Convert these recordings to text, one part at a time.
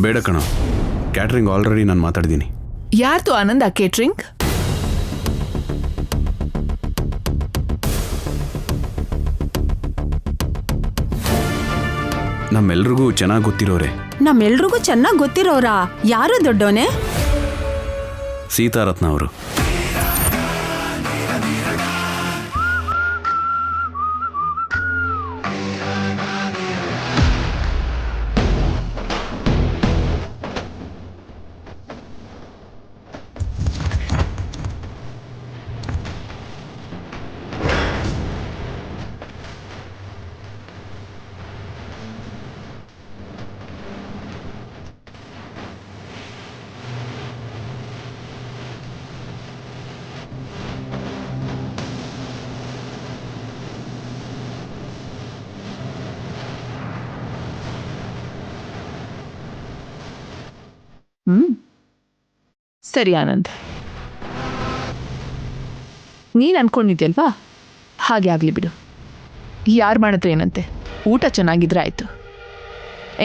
ಬೇಡ ಕಣ, catering already ನಾನು ಮಾತಾಡಿದ್ದೀನಿ. ಯಾರ್ದು ಆನಂದ ಕೇಟ್ರಿಂಗ್? ನಮ್ಮೆಲ್ರಿಗೂ ಚೆನ್ನಾಗಿ ಗೊತ್ತಿರೋರೆ. ನಮ್ಮೆಲ್ರಿಗೂ ಚೆನ್ನಾಗಿ ಗೊತ್ತಿರೋರಾ? ಯಾರು ದೊಡ್ಡೋನೆ? ಸೀತಾರತ್ನ ಅವರು. ಸರಿ ಆನಂದ್, ನೀನು ಅನ್ಕೊಂಡಿದ್ಯಲ್ವಾ, ಹಾಗೆ ಆಗಲಿ ಬಿಡು. ಯಾರು ಮಾಡಿದ್ರೆ ಏನಂತೆ, ಊಟ ಚೆನ್ನಾಗಿದ್ರೆ ಆಯಿತು,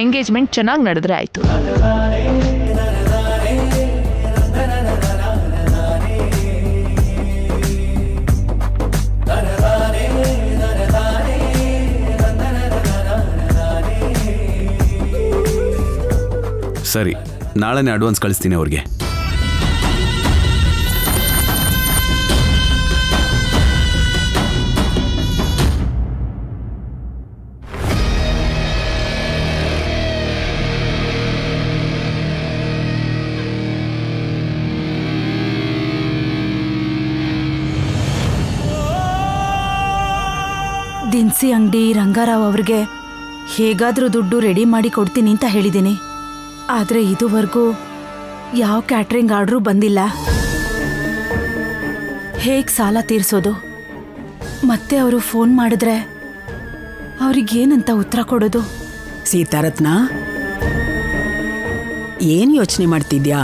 ಎಂಗೇಜ್ಮೆಂಟ್ ಚೆನ್ನಾಗಿ ನಡೆದ್ರೆ ಆಯಿತು. ಸರಿ, ನಾಳೆನೇ ಅಡ್ವಾನ್ಸ್ ಕಳಿಸ್ತೀನಿ ಅವ್ರಿಗೆ. ದಿನಸಿ ಅಂಗಡಿ ರಂಗಾರಾವ್ ಅವ್ರಿಗೆ ಹೇಗಾದ್ರೂ ದುಡ್ಡು ರೆಡಿ ಮಾಡಿ ಕೊಡ್ತೀನಿ ಅಂತ ಹೇಳಿದ್ದೀನಿ. ಆದರೆ ಇದುವರೆಗೂ ಯಾವ ಕ್ಯಾಟ್ರಿಂಗ್ ಆರ್ಡ್ರೂ ಬಂದಿಲ್ಲ. ಹೇಗೆ ಸಾಲ ತೀರಿಸೋದು? ಮತ್ತೆ ಅವರು ಫೋನ್ ಮಾಡಿದ್ರೆ ಅವ್ರಿಗೇನಂತ ಉತ್ತರ ಕೊಡೋದು? ಸೀತಾರತ್ನ, ಏನು ಯೋಚನೆ ಮಾಡ್ತಿದ್ಯಾ?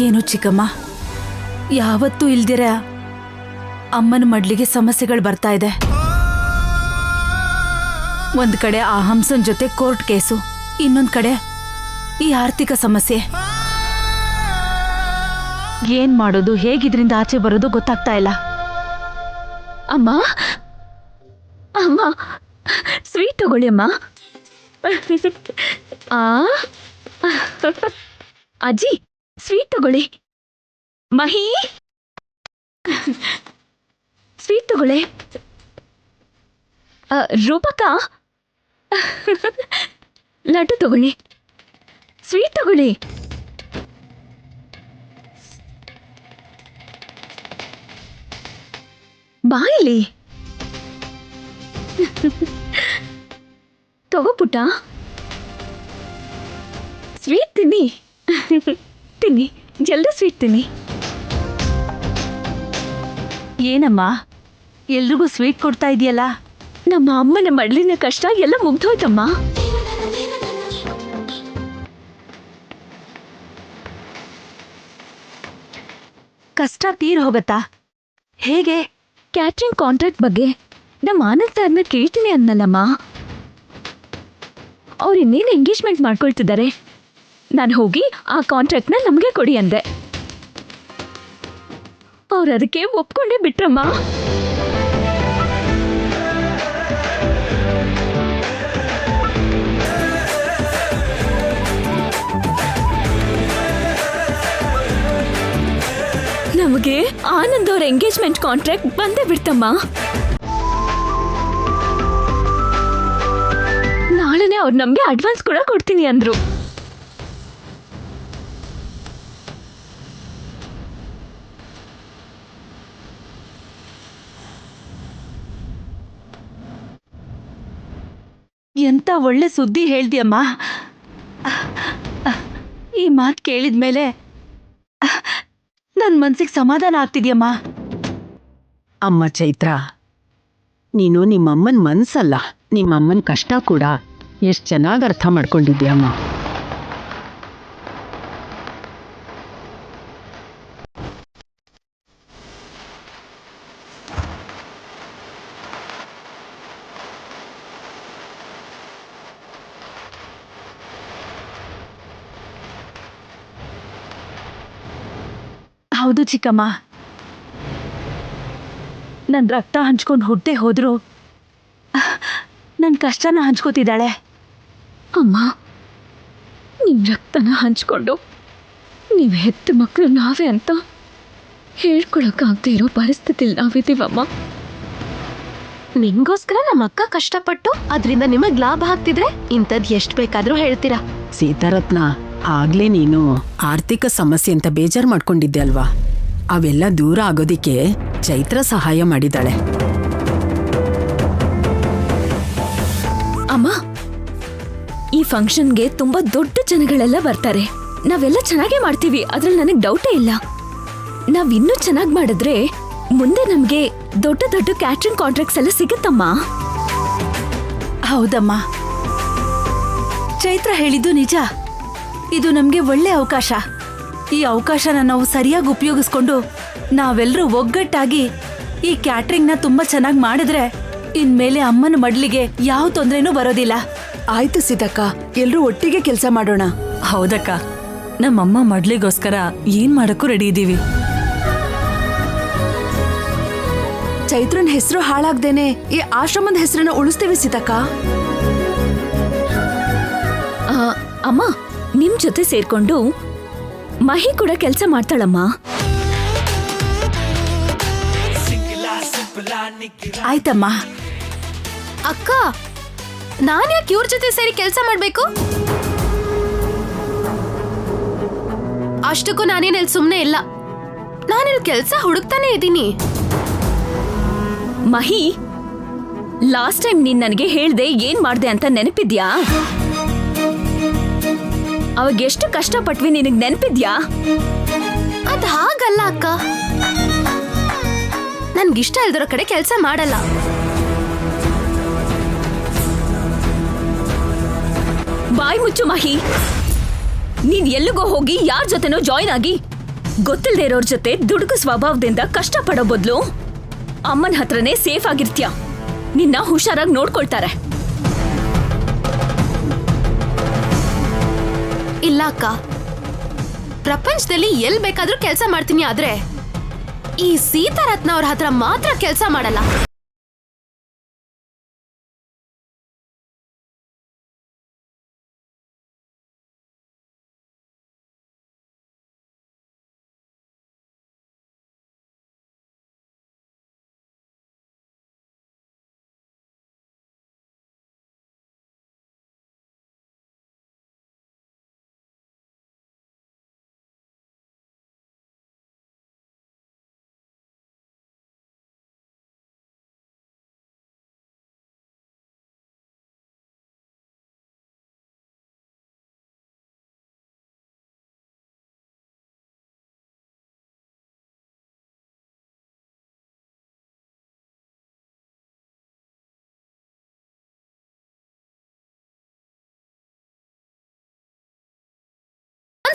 ಏನು ಚಿಕ್ಕಮ್ಮ, ಯಾವತ್ತೂ ಇಲ್ದಿರ ಅಮ್ಮನ ಮಡ್ಲಿಗೆ ಸಮಸ್ಯೆಗಳು ಬರ್ತಾ ಇದೆ. ಒಂದ್ ಕಡೆ ಆ ಹಂಸನ್ ಜೊತೆ ಕೋರ್ಟ್ ಕೇಸು, ಇನ್ನೊಂದ್ ಕಡೆ ಈ ಆರ್ಥಿಕ ಸಮಸ್ಯೆ. ಏನ್ ಮಾಡೋದು, ಹೇಗಿದ್ರಿಂದ ಆಚೆ ಬರೋದು ಗೊತ್ತಾಗ್ತಾ ಇಲ್ಲ. ಅಮ್ಮ ಅಮ್ಮ, ಸ್ವೀಟ್ ತಗೊಳ್ಳಿ ಅಮ್ಮ. ಅಜ್ಜಿ, ಸ್ವೀಟ್ ತಗೊಳ್ಳಿ. ಮಹಿ, ಸ್ವೀಟ್ ತಗೊಳ್ಳಿ. ರೂಪಕ, ಲಡ್ಡು ತಗೊಳ್ಳಿ. ಸ್ವೀಟ್ ತಗೊಳ್ಳಿ. ಬಾಯಿಲಿ ತಗೋ ಪುಟ್ಟ, ಸ್ವೀಟ್ ತಿನ್ನಿ. ತಿನ್ನಿ, ಜಲ್ದಿ ಸ್ವೀಟ್ ತಿನ್ನಿ. ಏನಮ್ಮ, ಎಲ್ರಿಗೂ ಸ್ವೀಟ್ ಕೊಡ್ತಾ ಇದೆಯಲ್ಲ? ನಮ್ಮ ಅಮ್ಮನ ಮಡ್ಲಿನ ಕಷ್ಟ ಎಲ್ಲ ಮುಗ್ದೋಯ್ತಮ್ಮ. ಕಷ್ಟ ತೀರ್ ಹೋಗತ್ತಾ? ಹೇಗೆ? ಕ್ಯಾಟ್ರಿಂಗ್ ಕಾಂಟ್ರಾಕ್ಟ್ ಬಗ್ಗೆ ನಮ್ಮ ಆನಂದ್ ಸರ್ನ ಕೇಳ್ತೀನಿ ಅನ್ನಲ್ಲಮ್ಮ. ಅವ್ರು ಇನ್ನೇನು ಎಂಗೇಜ್ಮೆಂಟ್ ಮಾಡ್ಕೊಳ್ತಿದ್ದಾರೆ. ನಾನು ಹೋಗಿ ಆ ಕಾಂಟ್ರಾಕ್ಟ್ನ ನಮಗೆ ಕೊಡಿ ಅಂದೆ. ಅವ್ರು ಅದಕ್ಕೆ ಒಪ್ಕೊಂಡೇ ಬಿಟ್ರಮ್ಮ. ನಮಗೆ ಆನಂದ್ ಅವ್ರ ಎಂಗೇಜ್ಮೆಂಟ್ ಕಾಂಟ್ರಾಕ್ಟ್ ಬಂದೇ ಬಿಡ್ತಮ್ಮ. ನಾಳೆನೆ ಅವ್ರು ನಮಗೆ ಅಡ್ವಾನ್ಸ್ ಕೂಡ ಕೊಡ್ತೀನಿ ಅಂದ್ರು. ಎಂತ ಒಳ್ಳೆ ಸುದ್ದಿ ಹೇಳ್ದಿಯಮ್ಮ. ಈ ಮಾತು ಕೇಳಿದ್ಮೇಲೆ ನನ್ನ ಮನ್ಸಿಗೆ ಸಮಾಧಾನ ಆಗ್ತಿದ್ಯಮ್ಮ. ಅಮ್ಮ ಚೈತ್ರ, ನೀನು ನಿಮ್ಮಮ್ಮನ ಮನ್ಸಲ್ಲ, ನಿಮ್ಮಮ್ಮನ ಕಷ್ಟ ಕೂಡ ಎಷ್ಟು ಚೆನ್ನಾಗಿ ಅರ್ಥ ಮಾಡ್ಕೊಂಡಿದ್ಯಮ್ಮ. ಹೌದು ಚಿಕ್ಕಮ್ಮ, ನನ್ನ ರಕ್ತ ಹಂಚ್ಕೊಂಡು ಹುಟ್ಟೆ ಹೋದ್ರು ನನ್ನ ಕಷ್ಟನ ಹಂಚ್ಕೋತಿದ್ದಾಳೆ. ಅಮ್ಮ, ನಿಮ್ಮ ರಕ್ತನ ಹಂಚ್ಕೊಂಡು ನೀವು ಹೆತ್ತ ಮಕ್ಕಳು ನಾವೇ ಅಂತ ಹೇಳ್ಕೊಳಕ್ಕಾಗದೇ ಇರೋ ಪರಿಸ್ಥಿತಿಲಿ ನಾವಿದ್ದೀವಮ್ಮ. ನಿಂಗೋಸ್ಕರ ನಮ್ಮ ಅಕ್ಕ ಕಷ್ಟಪಟ್ಟು ಅದರಿಂದ ನಿಮಗ್ ಲಾಭ ಆಗ್ತಿದ್ರೆ ಇಂಥದ್ ಎಷ್ಟ್ ಬೇಕಾದ್ರೂ ಹೇಳ್ತೀರಾ. ಸೀತಾರತ್ನ, ಆಗ್ಲೇ ನೀನು ಆರ್ಥಿಕ ಸಮಸ್ಯೆ ಅಂತ ಬೇಜಾರು ಮಾಡ್ಕೊಂಡಿದ್ದೆ ಅಲ್ವಾ? ಅವೆಲ್ಲ ದೂರ ಆಗೋದಿಕ್ಕೆ ಚೈತ್ರ ಸಹಾಯ ಮಾಡಿದಾಳೆ. ಅಮ್ಮ, ಈ ಫಂಕ್ಷನ್ಗೆ ತುಂಬಾ ದೊಡ್ಡ ಜನಗಳೆಲ್ಲ ಬರ್ತಾರೆ. ನಾವೆಲ್ಲ ಚೆನ್ನಾಗೇ ಮಾಡ್ತೀವಿ, ಅದ್ರಲ್ಲಿ ನನಗೆ ಡೌಟೇ ಇಲ್ಲ. ನಾವ್ ಇನ್ನೂ ಚೆನ್ನಾಗಿ ಮಾಡಿದ್ರೆ ಮುಂದೆ ನಮ್ಗೆ ದೊಡ್ಡ ದೊಡ್ಡ ಕ್ಯಾಟ್ರಿಂಗ್ ಕಾಂಟ್ರಾಕ್ಟ್ಸ್ ಎಲ್ಲ ಸಿಗುತ್ತಮ್ಮ. ಹೌದಮ್ಮ, ಚೈತ್ರ ಹೇಳಿದ್ದು ನಿಜ. ಇದು ನಮ್ಗೆ ಒಳ್ಳೆ ಅವಕಾಶ. ಈ ಅವಕಾಶನ ನಾವು ಸರಿಯಾಗಿ ಉಪಯೋಗಿಸ್ಕೊಂಡು ನಾವೆಲ್ಲರೂ ಒಗ್ಗಟ್ಟಾಗಿ ಈ ಕ್ಯಾಟ್ರಿಂಗ್ನ ತುಂಬಾ ಚೆನ್ನಾಗಿ ಮಾಡಿದ್ರೆ ಇನ್ಮೇಲೆ ಅಮ್ಮನ ಮಡ್ಲಿಗೆ ಯಾವ ತೊಂದ್ರೆನೂ ಬರೋದಿಲ್ಲ. ಆಯ್ತು ಸೀತಕ್ಕ, ಎಲ್ರೂ ಒಟ್ಟಿಗೆ ಕೆಲಸ ಮಾಡೋಣ. ಹೌದಕ್ಕ, ನಮ್ಮಮ್ಮ ಮಡ್ಲಿಗೋಸ್ಕರ ಏನ್ ಮಾಡಕ್ಕೂ ರೆಡಿ ಇದ್ದೀವಿ. ಚೈತ್ರನ್ ಹೆಸರು ಹಾಳಾಗ್ದೇನೆ ಈ ಆಶ್ರಮದ ಹೆಸರನ್ನ ಉಳಿಸ್ತೀವಿ ಸೀತಕ್ಕ. ಅಮ್ಮ, ನಿಮ್ ಜೊತೆ ಸೇರ್ಕೊಂಡು ಮಹಿ ಕೂಡ ಕೆಲಸ ಮಾಡ್ತಾಳಮ್ಮ. ಆಯ್ತಮ್ಮ. ಅಕ್ಕ, ನಾನ್ ಯಾಕೆ ಇವ್ರ ಜೊತೆ ಸೇರಿ ಕೆಲ್ಸ ಮಾಡ್ಬೇಕು? ಅಷ್ಟಕ್ಕೂ ನಾನೇನಿಲ್ ಸುಮ್ನೆ ಇಲ್ಲ. ನಾನಿಲ್ ಕೆಲ್ಸ ಹುಡುಕ್ತಾನೆ ಇದ್ದೀನಿ. ಮಹಿ, ಲಾಸ್ಟ್ ಟೈಮ್ ನೀನ್ ನನಗೆ ಹೇಳ್ದೆ ಏನ್ ಮಾಡ್ದೆ ಅಂತ ನೆನಪಿದ್ಯಾ? ಅವಾಗ ಎಷ್ಟು ಕಷ್ಟಪಟ್ವಿ, ನಿನಗ್ ನೆನಪಿದ್ಯಾ? ಅದ್ ಹಾಗಲ್ಲ ಅಕ್ಕ, ನನ್ಗಿಷ್ಟ ಇಲ್ದಿರೋ ಕಡೆ ಕೆಲ್ಸ ಮಾಡಲ್ಲ. ಬಾಯ್ ಮುಚ್ಚು ಮಹಿ. ನೀನ್ ಎಲ್ಲಿಗೋ ಹೋಗಿ ಯಾರ ಜೊತೆನೋ ಜಾಯ್ನ್ ಆಗಿ ಗೊತ್ತಿಲ್ದೇ ಇರೋರ್ ಜೊತೆ ದುಡುಕು ಸ್ವಭಾವದಿಂದ ಕಷ್ಟ ಪಡೋ ಬದ್ಲು ಅಮ್ಮನ ಹತ್ರನೇ ಸೇಫ್ ಆಗಿರ್ತೀಯ. ನಿನ್ನ ಹುಷಾರಾಗಿ ನೋಡ್ಕೊಳ್ತಾರೆ. ಇಲ್ಲ ಅಕ್ಕ, ಪ್ರಪಂಚದಲ್ಲಿ ಎಲ್ ಬೇಕಾದ್ರೂ ಕೆಲ್ಸ ಮಾಡ್ತೀನಿ, ಆದ್ರೆ ಈ ಸೀತಾರತ್ನ ಅವ್ರ ಹತ್ರ ಮಾತ್ರ ಕೆಲ್ಸ ಮಾಡಲ್ಲ.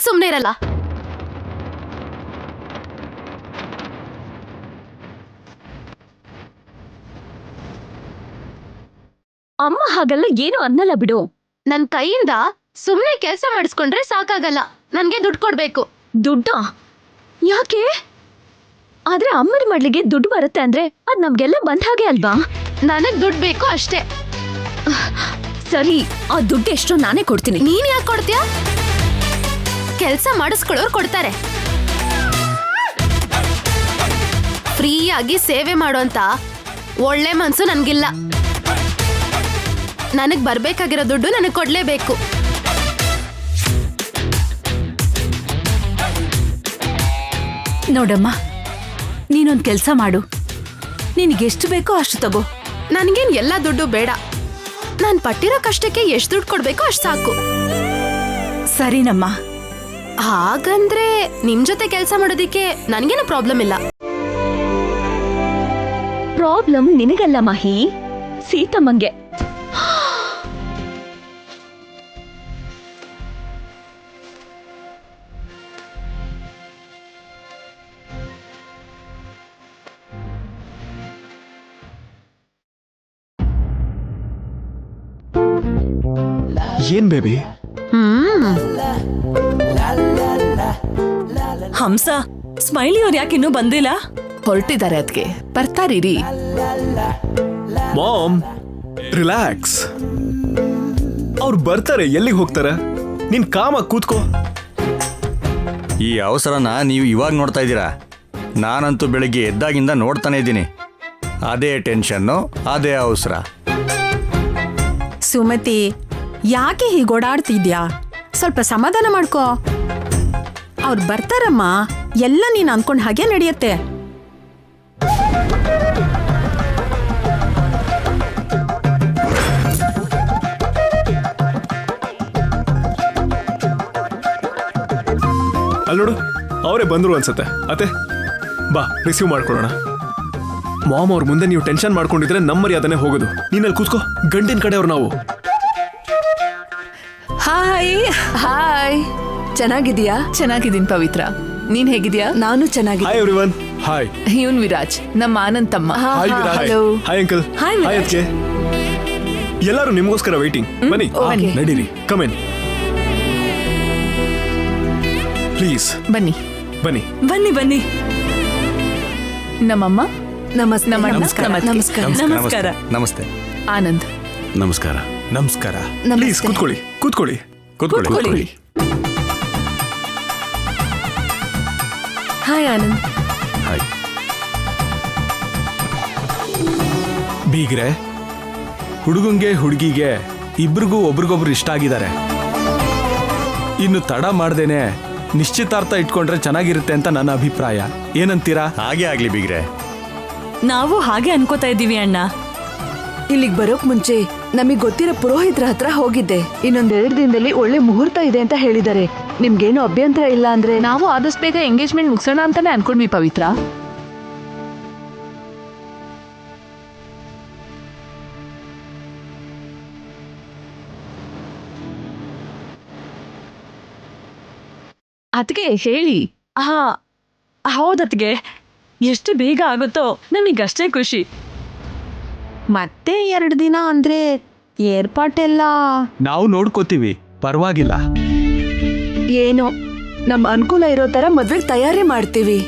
ಸುಮ್ನೆ ಇರಲ್ಲ. ಅಮ್ಮ ಹಾಗೆಲ್ಲ ಏನು ಅನ್ನಲ್ಲ ಬಿಡು. ನನ್ ಕೈಯಿಂದ ಸುಮ್ನೆ ಕೆಲ್ಸ ಮಾಡಿಸ್ಕೊಂಡ್ರೆ ಸಾಕಾಗಲ್ಲ, ನನ್ಗೆ ದುಡ್ಡು ಕೊಡ್ಬೇಕು. ದುಡ್ಡ ಯಾಕೆ? ಆದ್ರೆ ಅಮ್ಮನ ಮಡ್ಲಿಗೆ ದುಡ್ಡು ಬರುತ್ತೆ ಅಂದ್ರೆ ಅದ್ ನಮ್ಗೆಲ್ಲ ಬಂದ ಹಾಗೆ ಅಲ್ವಾ? ನನಗ್ ದುಡ್ಡು ಬೇಕು ಅಷ್ಟೇ. ಸರಿ, ಆ ದುಡ್ಡು ಎಷ್ಟೋ ನಾನೇ ಕೊಡ್ತೀನಿ. ನೀನ್ ಯಾಕೆ ಕೊಡ್ತೀಯ? ಕೆಲ್ಸ ಮಾಡಿಸ್ಕೊಳ್ಳೋರು ಕೊಡ್ತಾರೆ. ಫ್ರೀಯಾಗಿ ಸೇವೆ ಮಾಡೋಂತ ಒಳ್ಳೆ ಮನ್ಸು ನನ್ಗಿಲ್ಲ. ನನಗ್ ಬರ್ಬೇಕಾಗಿರೋ ದುಡ್ಡು ನನಗ್ ಕೊಡ್ಲೇಬೇಕು. ನೋಡಮ್ಮ, ನೀನೊಂದ್ ಕೆಲ್ಸ ಮಾಡು. ನಿನಗೆಷ್ಟು ಬೇಕೋ ಅಷ್ಟು ತಗೋ. ನನ್ಗೇನ್ ಎಲ್ಲಾ ದುಡ್ಡು ಬೇಡ. ನಾನ್ ಪಟ್ಟಿರೋ ಕಷ್ಟಕ್ಕೆ ಎಷ್ಟು ದುಡ್ಡು ಕೊಡ್ಬೇಕೋ ಅಷ್ಟು ಸಾಕು. ಸರಿನಮ್ಮ. ಹಾಗಂದ್ರೆ ನಿಮ್ ಜೊತೆ ಕೆಲ್ಸ ಮಾಡೋದಿಕ್ಕೆ ನನ್ಗೇನು ಪ್ರಾಬ್ಲಮ್ ಇಲ್ಲ. ಪ್ರಾಬ್ಲಮ್ ನಿನಗಲ್ಲ ಮಹಿ, ಸೀತಮ್ಮಂಗೆ. ಏನ್ ಬೇಬಿ? ಹಂಸ, ಸ್ಮೈಲಿ ಅವ್ರು ಯಾಕೆ ಇನ್ನೂ ಬಂದಿಲ್ಲ? ಹೊರಟಿದ್ದಾರೆ ಅದಕ್ಕೆ, ಬರ್ತಾರಿರಿ. ಮಾಮ್ ರಿಲ್ಯಾಕ್ಸ್, ಅವ್ರು ಬರ್ತಾರೆ. ಎಲ್ಲಿಗೆ ಹೋಗ್ತಾರೆ? ನೀನ್ ಕಾಮಾಗಿ ಕೂತ್ಕೋ. ಈ ಅವಸರನ ನೀವು ಇವಾಗ ನೋಡ್ತಾ ಇದ್ದೀರಾ, ನಾನಂತೂ ಬೆಳಿಗ್ಗೆ ಎದ್ದಾಗಿಂದ ನೋಡ್ತಾನೆ ಇದ್ದೀನಿ. ಅದೇ ಟೆನ್ಷನ್ನು, ಅದೇ ಅವಸರ. ಸುಮತಿ, ಯಾಕೆ ಹೀಗೆ ಓಡಾಡ್ತಿದ್ಯಾ? ಸ್ವಲ್ಪ ಸಮಾಧಾನ ಮಾಡ್ಕೋ. ಅವ್ರು ಬರ್ತಾರಮ್ಮ, ಎಲ್ಲ ನೀನು ಅನ್ಕೊಂಡ್ ಹಾಗೆ ನಡೆಯುತ್ತೆ. ಅಲ್ಲಿ ನೋಡು, ಅವರೇ ಬಂದ್ರು ಅನ್ಸತ್ತೆ. ಅತ್ತೆ ಬಾ, ರಿಸೀವ್ ಮಾಡ್ಕೊಳ್ಳೋಣ. ಮಾಮ್ ಅವ್ರ ಮುಂದೆ ನೀವು ಟೆನ್ಷನ್ ಮಾಡ್ಕೊಂಡಿದ್ರೆ ನಮ್ಮ ಮರ್ಯಾದನೆ ಹೋಗೋದು. ನೀನಲ್ಲಿ ಕೂತ್ಕೋ, ಗಂಡಿನ ಕಡೆಯವ್ರು ನಾವು. ಹಾಯ್ ಹಾಯ್, ಚೆನ್ನಾಗಿದೀಯಾ? ಚೆನ್ನಾಗಿದ್ದೀನಿ ಪವಿತ್ರ, ನೀನ್ ಹೇಗಿದ್ಯಾ? ನಾನು ಚೆನ್ನಾಗಿದ್ದೀನಿ. Hi everyone. ಹಾಯ್. ಇವನ್ ವಿರಾಜ್, ನಮ್ಮ ಆನಂದ್ ತಮ್ಮ. Hi Viraj. hello. Hi uncle. Hi ಅದಕ್ಕೆ ಎಲ್ಲರೂ ನಿಮಗೋಸ್ಕರ ವೈಟಿಂಗ್. ಬನ್ನಿ ನಡೀರಿ. Come in please. ಬನ್ನಿ ಬನ್ನಿ. ಬನ್ನಿ ಬನ್ನಿ. ನಮ್ಮಮ್ಮ, ನಮಸ್ತೆ. ನಮ್ಮ ಅಣ್ಣ, ನಮಸ್ಕಾರ. ನಮ್ಮ ಅತ್ತೆ. ನಮಸ್ಕಾರ. ನಮಸ್ಕಾರ. ನಮಸ್ತೆ. ಆನಂದ್, ನಮಸ್ಕಾರ. ನಮಸ್ಕಾರ. ಪ್ಲೀಸ್ ಕೂತ್ಕೊಳ್ಳಿ, ಕೂತ್ಕೊಳ್ಳಿ. ಕೂತ್ಕೊಳ್ಳಿ. ಹಾಯ್ ಆನಂದ್. ಹಾಯ್. ಬೀಗ್ರೆ, ಹುಡುಗಂಗೆ ಹುಡುಗಿಗೆ ಇಬ್ರಿಗೂ ಒಬ್ರಿಗೊಬ್ರು ಇಷ್ಟ ಆಗಿದ್ದಾರೆ. ಇನ್ನು ತಡ ಮಾಡ್ದೇನೆ ನಿಶ್ಚಿತಾರ್ಥ ಇಟ್ಕೊಂಡ್ರೆ ಚೆನ್ನಾಗಿರುತ್ತೆ ಅಂತ ನನ್ನ ಅಭಿಪ್ರಾಯ. ಏನಂತೀರಾ? ಹಾಗೆ ಆಗ್ಲಿ ಬೀಗ್ರೆ. ನಾವು ಹಾಗೆ ಅನ್ಕೋತಾ ಇದ್ದೀವಿ ಅಣ್ಣ. ಇಲ್ಲಿಗೆ ಬರೋಕ್ ಮುಂಚೆ ನಮಗ್ ಗೊತ್ತಿರೋ ಪುರೋಹಿತರ ಹತ್ರ ಹೋಗಿದ್ದೆ. ಇನ್ನೊಂದೆರಡು ದಿನದಲ್ಲಿ ಒಳ್ಳೆ ಮುಹೂರ್ತ ಇದೆ ಅಂತ ಹೇಳಿದ್ದಾರೆ. ನಿಮ್ಗೇನು ಅಭ್ಯಂತರ ಇಲ್ಲ ಅಂದ್ರೆ ನಾವು ಆದಷ್ಟು ಬೇಗ ಎಂಗೇಜ್ಮೆಂಟ್ ಮುಗಿಸೋಣ ಅಂತಾನೆ ಅನ್ಕೊಂಡ್ವಿ ಪವಿತ್ರ. ಅದಕ್ಕೆ ಹೇಳಿ. ಹೌದತ್ಗೆ, ಎಷ್ಟು ಬೇಗ ಆಗುತ್ತೋ ನಮಗಷ್ಟೇ ಖುಷಿ. ಮತ್ತೆ 2 ದಿನ ಅಂದ್ರೆ ಏರ್ಪಾಟೆಲ್ಲ ನಾವು ನೋಡ್ಕೋತೀವಿ, ಪರವಾಗಿಲ್ಲ. ಏನೋ ನಮ್ ಅನುಕೂಲ ಇರೋ ತರ ಮದ್ವೆಗೆ ತಯಾರಿ ಮಾಡ್ತೀವಿ.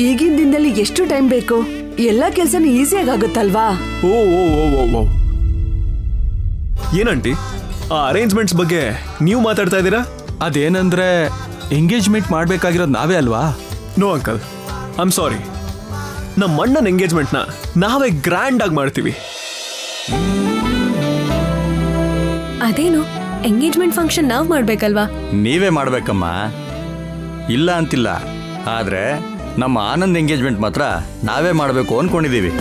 ಈಗಿನ ದಿನದಲ್ಲಿ ಎಷ್ಟು ಟೈಮ್ ಬೇಕು? ಎಲ್ಲಾ ಕೆಲ್ಸನೂ ಈಸಿಯಾಗಿ ಆಗುತ್ತಲ್ವಾ? ಓ ಓ ಓ ಓ ಓ ಏನಂಟಿ, ಆ ಅರೇಂಜ್ಮೆಂಟ್ಸ್ ಬಗ್ಗೆ ನೀವು ಮಾತಾಡ್ತಾ ಇದ್ದೀರಾ? ಅದೇನಂದ್ರೆ ಎಂಗೇಜ್ಮೆಂಟ್ ಮಾಡ್ಬೇಕಾಗಿರೋದು ನಾವೇ ಅಲ್ವಾ? No uncle, I am sorry. ನಮ್ಮ ಅಣ್ಣನ ಎಂಗೇಜ್ಮೆಂಟ್ನ ನಾವೇ ಗ್ರ್ಯಾಂಡ್ ಆಗಿ ಮಾಡ್ತೀವಿ. ಅದೇನು ಎಂಗೇಜ್ಮೆಂಟ್ ಫಂಕ್ಷನ್ ನಾವ್ ಮಾಡ್ಬೇಕಲ್ವಾ? ನೀವೇ ಮಾಡ್ಬೇಕಮ್ಮ, ಇಲ್ಲ ಅಂತಿಲ್ಲ. ಆದ್ರೆ ನಮ್ಮ ಆನಂದ್ ಎಂಗೇಜ್ಮೆಂಟ್ ಮಾತ್ರ ನಾವೇ ಮಾಡಬೇಕು ಅನ್ಕೊಂಡಿದೀವಿ.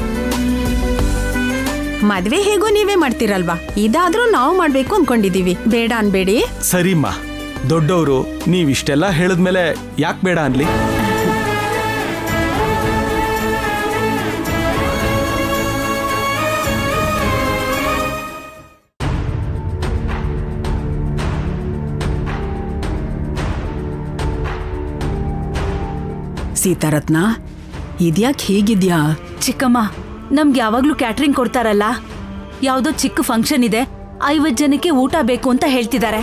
ಮದ್ವೆ ಹೇಗೋ ನೀವೇ ಮಾಡ್ತೀರಲ್ವಾ, ಇದಾದ್ರೂ ನಾವು ಮಾಡ್ಬೇಕು ಅನ್ಕೊಂಡಿದೀವಿ. ಬೇಡ ಅನ್ಬೇಡಿ. ಸರಿಮ್ಮ, ದೊಡ್ಡವರು ನೀವಿಷ್ಟೆಲ್ಲ ಹೇಳಿದ್ಮೇಲೆ ಯಾಕೆ ಬೇಡ ಅನ್ಲಿ? ಸೀತಾರತ್ನ, ಇದ್ಯಾಕೆ ಹೀಗಿದ್ಯಾ? ಚಿಕ್ಕಮ್ಮ, ನಮ್ಗೆ ಯಾವಾಗ್ಲೂ ಕ್ಯಾಟ್ರಿಂಗ್ ಕೊಡ್ತಾರಲ್ಲ, ಯಾವ್ದೋ ಚಿಕ್ಕ ಫಂಕ್ಷನ್ ಇದೆ, 50 ಜನಕ್ಕೆ ಊಟ ಬೇಕು ಅಂತ ಹೇಳ್ತಿದ್ದಾರೆ.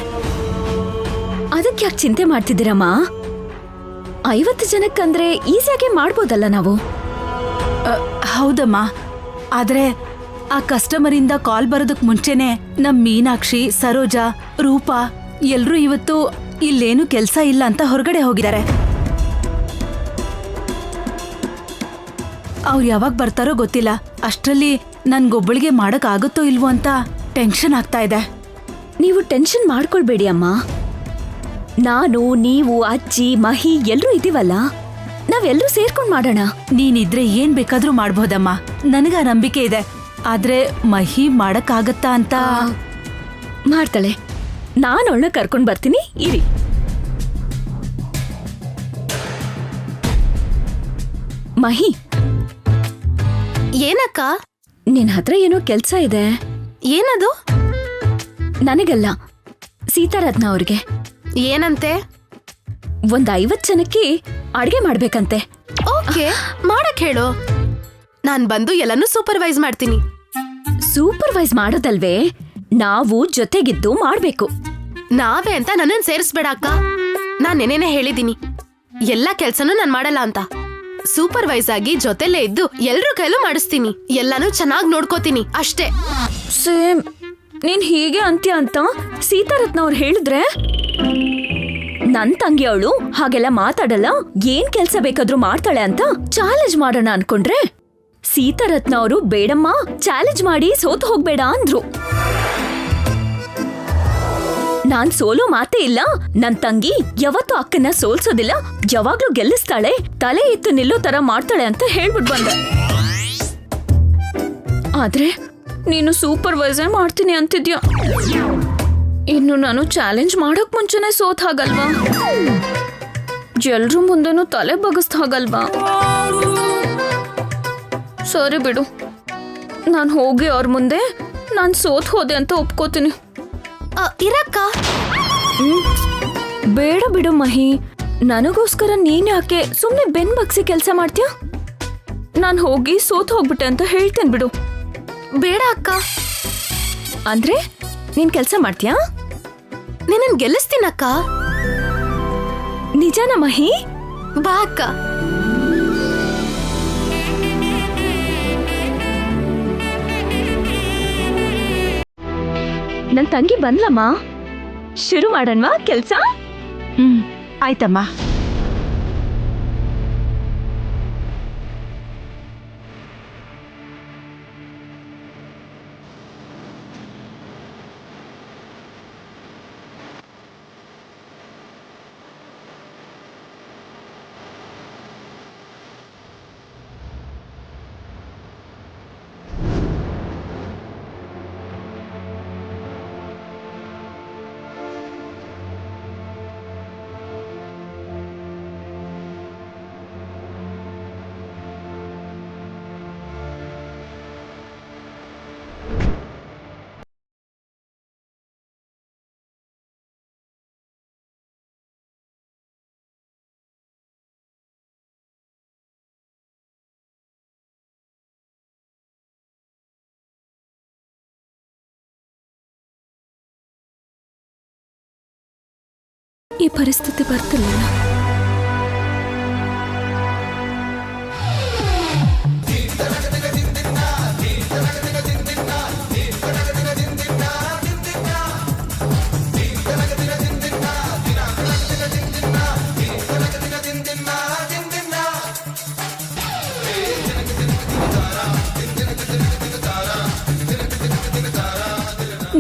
ಅದಕ್ಕೆ ಯಾಕೆ ಚಿಂತೆ ಮಾಡ್ತಿದ್ದೀರಮ್ಮ? 50 ಜನಕ್ಕಂದ್ರೆ ಈಸಿಯಾಗಿ ಮಾಡ್ಬೋದಲ್ಲ ನಾವು. ಹೌದಮ್ಮ, ಆದ್ರೆ ಆ ಕಸ್ಟಮರಿಂದ ಕಾಲ್ ಬರೋದಕ್ ಮುಂಚೆನೆ ನಮ್ ಮೀನಾಕ್ಷಿ, ಸರೋಜಾ, ರೂಪಾ ಎಲ್ರೂ ಇವತ್ತು ಇಲ್ಲೇನು ಕೆಲ್ಸ ಇಲ್ಲ ಅಂತ ಹೊರಗಡೆ ಹೋಗಿದ್ದಾರೆ. ಅವ್ರು ಯಾವಾಗ ಬರ್ತಾರೋ ಗೊತ್ತಿಲ್ಲ. ಅಷ್ಟ್ರಲ್ಲಿ ನನ್ಗೊಬ್ಬಳಿಗೆ ಮಾಡಕ್ ಆಗುತ್ತೋ ಇಲ್ವೋ ಅಂತ ಟೆನ್ಷನ್ ಆಗ್ತಾ ಇದೆ. ನೀವು ಟೆನ್ಷನ್ ಮಾಡ್ಕೊಳ್ಬೇಡಿ ಅಮ್ಮ. ನಾನು, ನೀವು, ಅಜ್ಜಿ, ಮಹಿ ಎಲ್ರೂ ಇದೀವಲ್ಲ, ನಾವೆಲ್ಲರೂ ಸೇರ್ಕೊಂಡ್ ಮಾಡೋಣ. ನೀನಿದ್ರೆ ಏನ್ ಬೇಕಾದ್ರೂ ಮಾಡ್ಬೋದಮ್ಮ, ನನಗ ನಂಬಿಕೆ ಇದೆ. ಆದ್ರೆ ಮಹಿ ಮಾಡಕ್ಕಾಗತ್ತಾ ಅಂತ. ಮಾಡ್ತಾಳೆ, ನಾನು ಅವಳನ್ನ ಕರ್ಕೊಂಡ್ ಬರ್ತೀನಿ, ಇರಿ. ಮಹಿ, ಏನಕ್ಕ? ನಿನ್ ಹತ್ರ ಏನೋ ಕೆಲ್ಸ ಇದೆ. ಏನದು? ನನಗಲ್ಲ, ಸೀತಾರತ್ನ ಅವ್ರಿಗೆ. ಏನಂತೆ? ಒಂದ್ 50 ಜನಕ್ಕೆ ಅಡ್ಗೆ ಮಾಡ್ಬೇಕಂತೆ. ಓಕೆ, ಮಾಡಕ್ ಹೇಳು. ನಾನ್ ಬಂದು ಎಲ್ಲಾನು ಸೂಪರ್ವೈಸ್ ಮಾಡ್ತೀನಿ. ಸೂಪರ್ವೈಸ್ ಮಾಡೋದಲ್ವೇ, ನಾವು ಜೊತೆಗಿದ್ದು ಮಾಡ್ಬೇಕು. ನಾವೇ ಅಂತ ನನ್ನನ್ ಸೇರಿಸ್ಬೇಡ ಅಕ್ಕ. ನಾನ್ ನೆನೇನೆ ಹೇಳಿದೀನಿ, ಎಲ್ಲ ಕೆಲ್ಸನೂ ನಾನ್ ಮಾಡಲ್ಲ ಅಂತ. ಸೂಪರ್ವೈಸ್ ಆಗಿ ಜೊತೆಲೇ ಇದ್ದು ಎಲ್ರೂ ಕೈಲೂ ಮಾಡಿಸ್ತೀನಿ, ಎಲ್ಲಾನು ಚೆನ್ನಾಗ್ ನೋಡ್ಕೋತೀನಿ ಅಷ್ಟೇ. ಸೇಮ್ ನೀನ್ ಹೀಗೆ ಅಂತ್ಯ ಅಂತ ಸೀತಾರತ್ನ ಅವ್ರು ಹೇಳಿದ್ರೆ ನನ್ ತಂಗಿ ಅವಳು ಹಾಗೆಲ್ಲ ಮಾತಾಡಲ್ಲ, ಏನ್ ಕೆಲ್ಸ ಬೇಕಾದ್ರೂ ಮಾಡ್ತಾಳೆ ಅಂತ ಚಾಲೆಂಜ್ ಮಾಡೋಣ ಅನ್ಕೊಂಡ್ರೆ ಸೀತಾರತ್ನ ಅವರು ಬೇಡಮ್ಮ ಚಾಲೆಂಜ್ ಮಾಡಿ ಸೋತು ಹೋಗ್ಬೇಡ ಅಂದ್ರು. ನಾನ್ ಸೋಲೋ ಮಾತೇ ಇಲ್ಲ, ನನ್ ತಂಗಿ ಯಾವತ್ತೂ ಅಕ್ಕನ ಸೋಲ್ಸೋದಿಲ್ಲ, ಯಾವಾಗ್ಲೂ ಗೆಲ್ಲಿಸ್ತಾಳೆ, ತಲೆ ಎತ್ತು ನಿಲ್ಲೋ ತರ ಮಾಡ್ತಾಳೆ ಅಂತ ಹೇಳ್ಬಿಟ್ ಬಂದೆ. ಆದ್ರೆ ನೀನು ಸೂಪರ್ವೈಸರ್ ಮಾಡ್ತೀನಿ ಅಂತಿದ್ಯಾ, ಇನ್ನು ನಾನು ಚಾಲೆಂಜ್ ಮಾಡೋಕ್ ಮುಂಚೆನೆ ಸೋತ್ ಹಾಗಲ್ವಾ, ಎಲ್ರೂ ಮುಂದೆನೂ ತಲೆ ಬಗಸ್ತ ಹಾಗಲ್ವಾ. ಸರಿ ಬಿಡು, ನಾನು ಹೋಗಿ ಅವ್ರ ಮುಂದೆ ನಾನು ಸೋತ್ ಹೋದೆ ಅಂತ ಒಪ್ಕೋತೀನಿ. ಇರಕ್ಕ ಬೇಡ ಬಿಡು ಮಹಿ, ನನಗೋಸ್ಕರ ನೀನ್ ಯಾಕೆ ಸುಮ್ನೆ ಬೆನ್ ಬಗ್ಸಿ ಕೆಲ್ಸ ಮಾಡ್ತೀಯ? ನಾನ್ ಹೋಗಿ ಸೋತ್ ಹೋಗ್ಬಿಟ್ಟೆ ಅಂತ ಹೇಳ್ತೇನೆ ಬಿಡು. ಬೇಡ ಅಕ್ಕ. ಅಂದ್ರೆ ನೀನ್ ಕೆಲ್ಸ ಮಾಡ್ತೀಯಾ? ನಿನ್ನನ್ ಗೆಲ್ಲಿಸ್ತೀನಕ್ಕ. ನಿಜಾನ ಮಹಿ? ಬಾ ಅಕ್ಕ. ನನ್ ತಂಗಿ ಬಂದ್ಲಮ್ಮ, ಶುರು ಮಾಡಣ್ವಾ ಕೆಲ್ಸ? ಆಯ್ತಮ್ಮ. ಈ ಪರಿಸ್ಥಿತಿ ಬರ್ತಿರ್ಲಿಲ್ಲ.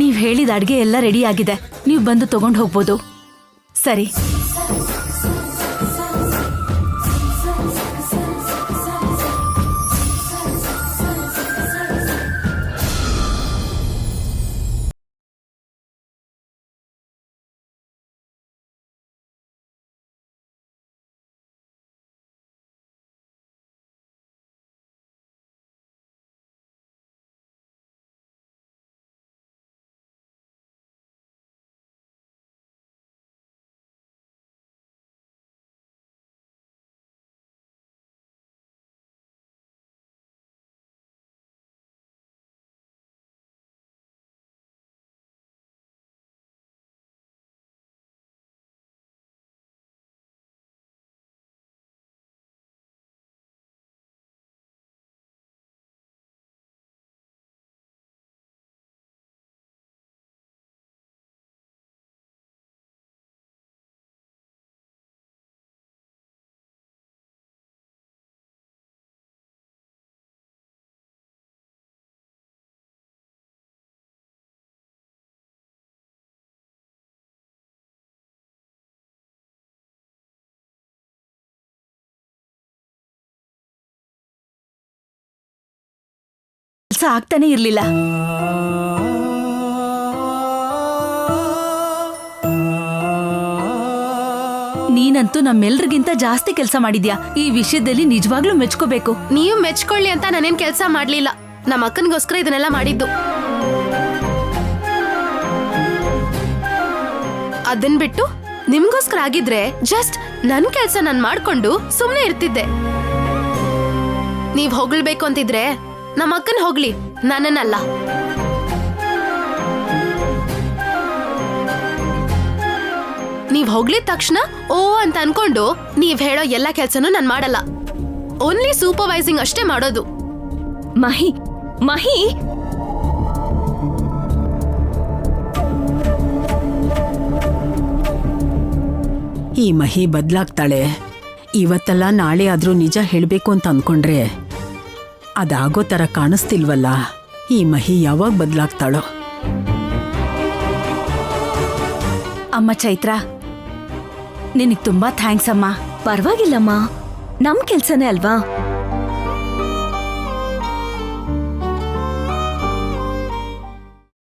ನೀವ್ ಹೇಳಿದ ಅಡ್ಗೆ ಎಲ್ಲ ರೆಡಿ ಆಗಿದೆ, ನೀವು ಬಂದು ತಗೊಂಡು ಹೋಗ್ಬೋದು. ಸರಿ. ಕೆಲಸ ಆಗ್ತಾನೆ ಇರ್ಲಿಲ್ಲ. ನೀನಂತೂ ನಮ್ಮೆಲ್ರಿಗಿಂತ ಜಾಸ್ತಿ ಕೆಲಸ ಮಾಡಿದ್ಯಾ. ಈ ವಿಷಯದಲ್ಲಿ ನಿಜವಾಗ್ಲೂ ಮೆಚ್ಕೋಬೇಕು. ನೀವು ಮೆಚ್ಕೊಳ್ಳಿ ಅಂತ ನಾನೇನ್ ಕೆಲಸ ಮಾಡ್ಲಿಲ್ಲ, ನಮ್ಮ ಅಕ್ಕನಿಗೋಸ್ಕರ ಇದನ್ನೆಲ್ಲ ಮಾಡಿದ್ದು. ಅದನ್ ಬಿಟ್ಟು ನಿಮ್ಗೋಸ್ಕರ ಆಗಿದ್ರೆ ಜಸ್ಟ್ ನನ್ ಕೆಲ್ಸ ನಾನ್ ಮಾಡ್ಕೊಂಡು ಸುಮ್ನೆ ಇರ್ತಿದ್ದೆ. ನೀವ್ ಹೊಗಳ್ಬೇಕು ಅಂತಿದ್ರೆ ನಮ್ಮ ಅಕ್ಕನ್ ಹೋಗ್ಲಿ, ನನ್ನನ್ನಲ್ಲ. ನೀವ್ ಹೊಗಳಿದ ತಕ್ಷಣ ಓ ಅಂತ ಅನ್ಕೊಂಡು ನೀವ್ ಹೇಳೋ ಎಲ್ಲ ಕೆಲ್ಸನೂ ನಾನ್ ಮಾಡಲ್ಲ. ಓನ್ಲಿ ಸೂಪರ್ವೈಸಿಂಗ್ ಅಷ್ಟೇ ಮಾಡೋದು. ಮಹಿ ಮಹಿ ಈ ಮಹಿ ಬದಲಾಗ್ತಾಳೆ. ಇವತ್ತಲ್ಲ ನಾಳೆ ಆದ್ರೂ ನಿಜ ಹೇಳ್ಬೇಕು ಅಂತ ಅನ್ಕೊಂಡ್ರೆ ಅದಾಗೋ ಥರ ಕಾಣಿಸ್ತಿಲ್ವಲ್ಲ. ಈ ಮಹಿ ಯಾವಾಗ ಬದಲಾಗ್ತಾಳೋ? ಅಮ್ಮ ಚೈತ್ರ, ನಿನಗ್ ತುಂಬಾ ಥ್ಯಾಂಕ್ಸ್ ಅಮ್ಮ. ಪರವಾಗಿಲ್ಲಮ್ಮ, ನಮ್ ಕೆಲ್ಸನೇ ಅಲ್ವಾ.